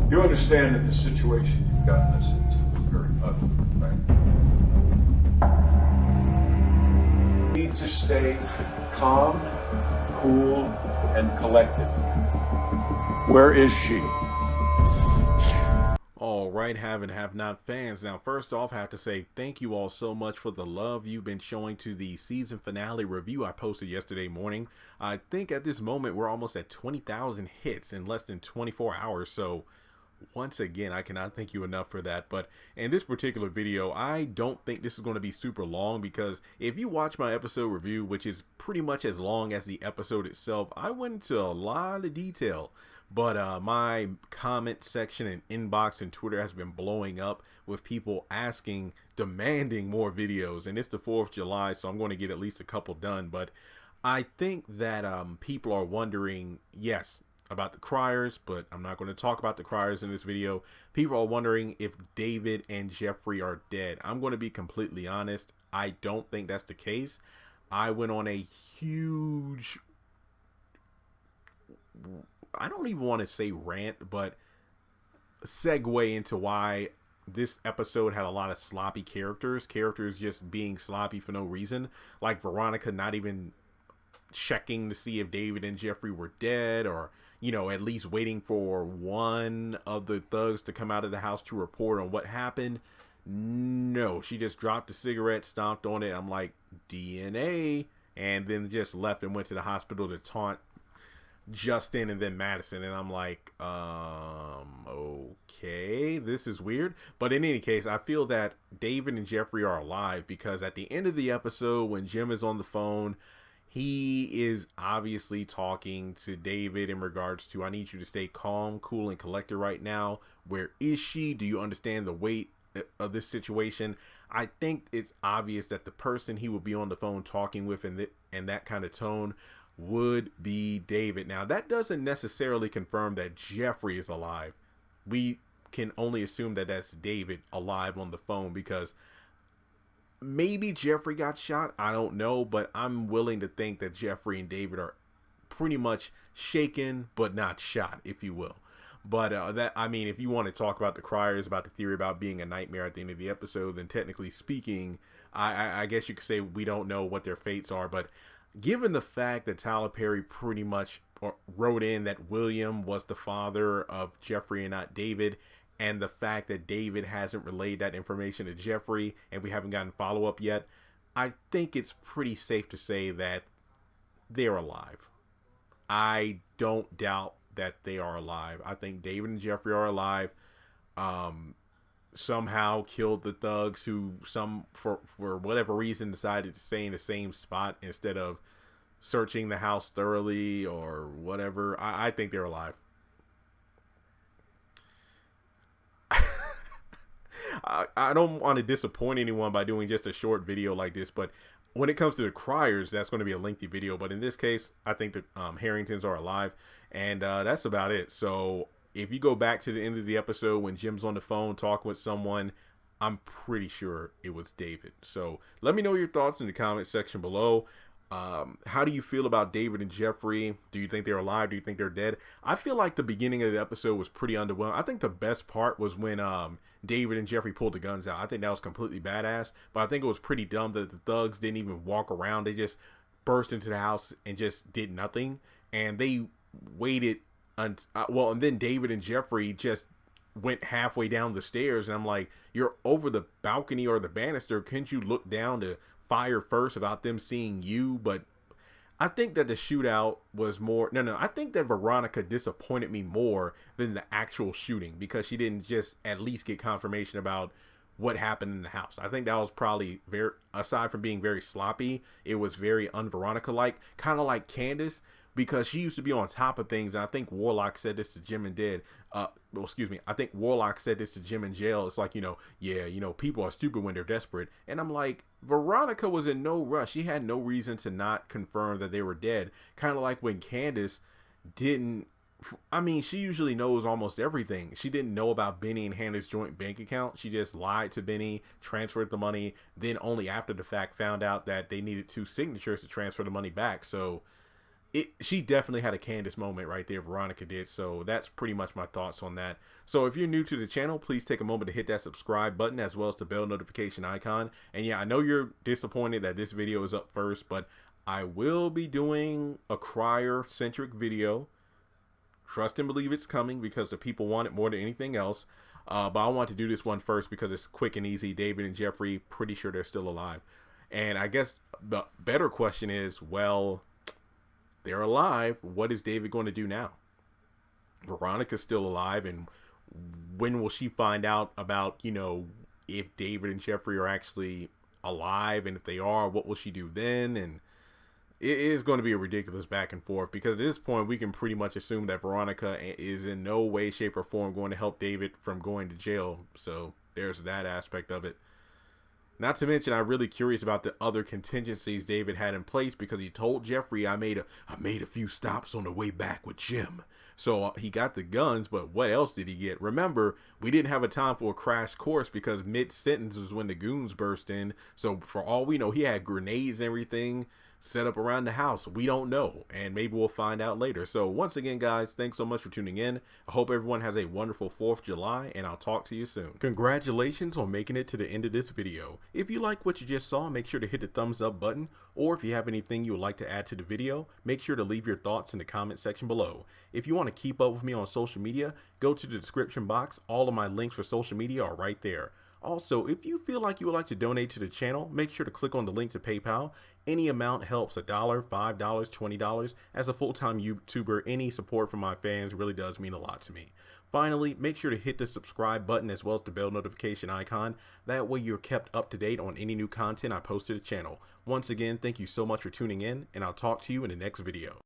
You understand that the situation you've gotten us into is very ugly, right? You need to stay calm, cool, and collected. Where is she? All right, have and have not fans. Now, first off, I have to say thank you all so much for the love you've been showing to the season finale review I posted yesterday morning. I think at this moment we're almost at 20,000 hits in less than 24 hours. So once again, I cannot thank you enough for that. But in this particular video, I don't think this is going to be super long, because if you watch my episode review, which is pretty much as long as the episode itself, I went into a lot of detail. But my comment section and inbox and Twitter has been blowing up with people asking, demanding more videos. And it's the 4th of July, so I'm going to get at least a couple done. But I think that people are wondering, yes, about the criers, but I'm not going to talk about the criers in this video. People are wondering if David and Jeffrey are dead. I'm going to be completely honest. I don't think that's the case. I went on a huge, I don't even want to say rant, but segue into why this episode had a lot of sloppy characters just being sloppy for no reason, like Veronica not even checking to see if David and Jeffrey were dead, or, you know, at least waiting for one of the thugs to come out of the house to report on what happened. No, she just dropped the cigarette, stomped on it. I'm like, DNA, and then just left and went to the hospital to taunt Justin and then Madison. And I'm like, okay, this is weird. But in any case, I feel that David and Jeffrey are alive, because at the end of the episode, when Jim is on the phone, he is obviously talking to David in regards to, I need you to stay calm, cool, and collected right now. Where is she? Do you understand the weight of this situation? I think it's obvious that the person he would be on the phone talking with in that kind of tone would be David. Now, that doesn't necessarily confirm that Jeffrey is alive. We can only assume that that's David alive on the phone, because maybe Jeffrey got shot. I don't know, but I'm willing to think that Jeffrey and David are pretty much shaken, but not shot, if you will. But I mean, if you want to talk about the criers, about the theory about being a nightmare at the end of the episode, then technically speaking, I guess you could say we don't know what their fates are. But given the fact that Tyler Perry pretty much wrote in that William was the father of Jeffrey and not David, and the fact that David hasn't relayed that information to Jeffrey, and we haven't gotten follow-up yet, I think it's pretty safe to say that they're alive. I don't doubt that they are alive. I think David and Jeffrey are alive. Somehow killed the thugs who, for whatever reason, decided to stay in the same spot instead of searching the house thoroughly or whatever. I think they're alive. I don't want to disappoint anyone by doing just a short video like this, but when it comes to the criers, that's going to be a lengthy video. But in this case, I think the Harringtons are alive, and that's about it. So if you go back to the end of the episode when Jim's on the phone talking with someone, I'm pretty sure it was David. So let me know your thoughts in the comment section below. How do you feel about David and Jeffrey? Do you think they're alive? Do you think they're dead? I feel like the beginning of the episode was pretty underwhelming. I think the best part was when David and Jeffrey pulled the guns out. I think that was completely badass, but I think it was pretty dumb that the thugs didn't even walk around. They just burst into the house and just did nothing, and they waited and then David and Jeffrey just went halfway down the stairs, and I'm like, you're over the balcony or the banister. Couldn't you look down to fire first about them seeing you? But I think that the shootout was more, I think that Veronica disappointed me more than the actual shooting, because she didn't just at least get confirmation about what happened in the house. I think that was probably very, aside from being very sloppy, it was very un-Veronica like, kind of like Candace, because she used to be on top of things. And I think Warlock said this to Jim and Dead. I think Warlock said this to Jim in jail. It's like, people are stupid when they're desperate. And I'm like, Veronica was in no rush. She had no reason to not confirm that they were dead. Kind of like when Candace didn't, she usually knows almost everything. She didn't know about Benny and Hannah's joint bank account. She just lied to Benny, transferred the money, then only after the fact found out that they needed 2 signatures to transfer the money back. So she definitely had a Candace moment right there, Veronica did. So that's pretty much my thoughts on that. So if you're new to the channel, please take a moment to hit that subscribe button as well as the bell notification icon. And yeah, I know you're disappointed that this video is up first, but I will be doing a crier centric video. Trust and believe it's coming because the people want it more than anything else. But I want to do this one first because it's quick and easy. David and Jeffrey, pretty sure they're still alive. And I guess the better question is, well, they're alive. What is David going to do now? Veronica's still alive, and when will she find out about, you know, if David and Jeffrey are actually alive, and if they are, what will she do then? And it is going to be a ridiculous back and forth because at this point we can pretty much assume that Veronica is in no way, shape, or form going to help David from going to jail. So there's that aspect of it. Not to mention, I'm really curious about the other contingencies David had in place because he told Jeffrey, I made a few stops on the way back with Jim. So he got the guns, but what else did he get? Remember, we didn't have a time for a crash course because mid-sentence was when the goons burst in. So for all we know, he had grenades and everything set up around the house. We don't know, and maybe we'll find out later. So once again, guys, thanks so much for tuning in. I hope everyone has a wonderful 4th of July, and I'll talk to you soon. Congratulations on making it to the end of this video. If you like what you just saw, make sure to hit the thumbs up button, or if you have anything you would like to add to the video, make sure to leave your thoughts in the comment section below. If you want to keep up with me on social media, go to the description box. All of my links for social media are right there. Also, if you feel like you would like to donate to the channel, make sure to click on the link to PayPal. Any amount helps. $1, $5, $20. As a full-time YouTuber, any support from my fans really does mean a lot to me. Finally, make sure to hit the subscribe button as well as the bell notification icon. That way you're kept up to date on any new content I post to the channel. Once again, thank you so much for tuning in, and I'll talk to you in the next video.